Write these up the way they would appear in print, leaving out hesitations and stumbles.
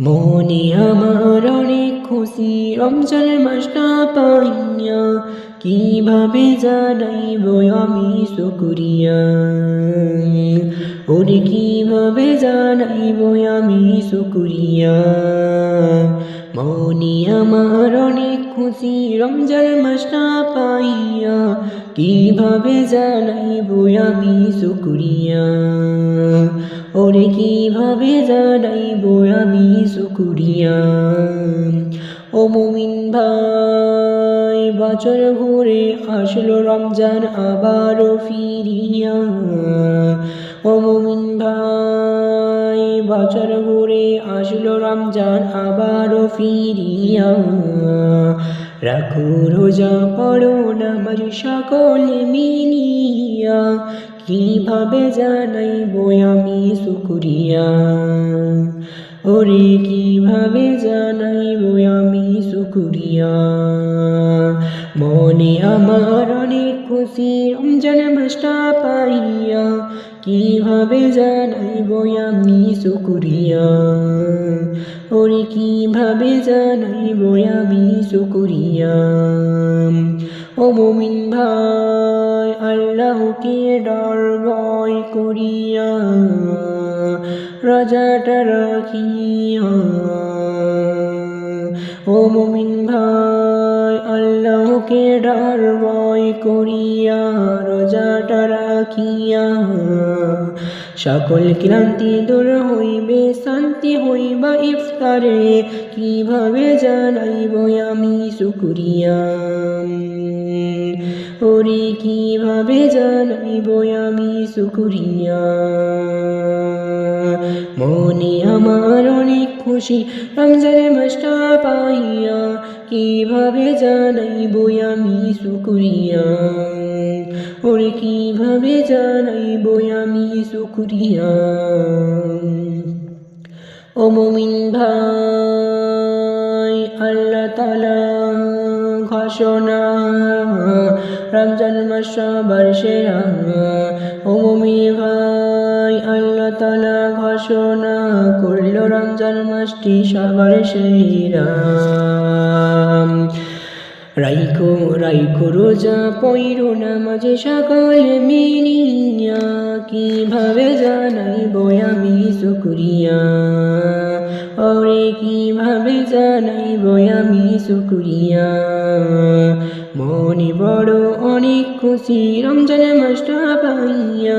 মনে আমার অনেক খুশি রমজান মাসটা পাইয়া, কিভাবে জানাইব আমি শুকরিয়া। ওরে কিভাবে জানাইব আমি শুকরিয়া। মনে আমার অনেক খুশি রমজান মাসটা পাইয়া, কিভাবে জানাইব আমি শুকরিয়া। ওরে কিভাবে জানাইব আমি শুকরিয়া। ও মুমিন ভাই, বছর ঘুরে আসলো রমজান আবারও ফিরিয়া। ও মুমিন ভাই, বছর ঘুরে আসলো রমজান আবারও ফিরিয়া। রাখো রোজা পড়ো নামাজ সকলে মিলিয়া, কিভাবে জানাইব আমি শুকরিয়া। ওরে কিভাবে জানাইব আমি শুকরিয়া। মনে আমার অনেক খুশি রমজান মাসটা পাইয়া, কিভাবে জানাইব আমি শুকরিয়া। ওরে কিভাবে জানাইব আমি শুকরিয়া। ও মুমিন ভাই, আল্লাহকে ডর ভয় করিয়া রোজাটা রাখিয়া। ও মুমিন ভাই, আল্লাহকে ডর ভয় করিয়া রোজাটা রাখিয়া। সকল ক্লান্তি দূর হইবে, শান্তি হইবা ইফতারে, কিভাবে জানাইব আমি শুকরিয়া। ওরে কিভাবে জানাইব আমি শুকরিয়া। মনে আমার অনেক খুশি রমজান মাসটা পাইয়া, কিভাবে জানাইব আমি শুকরিয়া। ওরে কিভাবে জানাইব আমি শুকরিয়া। ও মুমিন ভাই, আল্লাহ তাআলা ঘোষণা রমজান মাস সবার সেরা। ও মুমিন ভাই, আল্লাহ তাআলা ঘোষণা করলো রমজান মাসটি সবার সেরা। রাইখো রাইখো রোজা পইরো নামাজ সকলে মিলিয়া, কিভাবে জানাইব আমি শুকরিয়া। ওরে কিভাবে জানাইব আমি শুকরিয়া। মনে বড় অনেক খুশি রমজান মাসটা পাইয়া,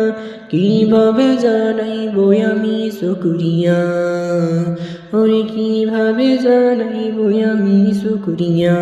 কিভাবে জানাইব আমি শুকরিয়া। ওরে কিভাবে জানাইব আমি শুকরিয়া।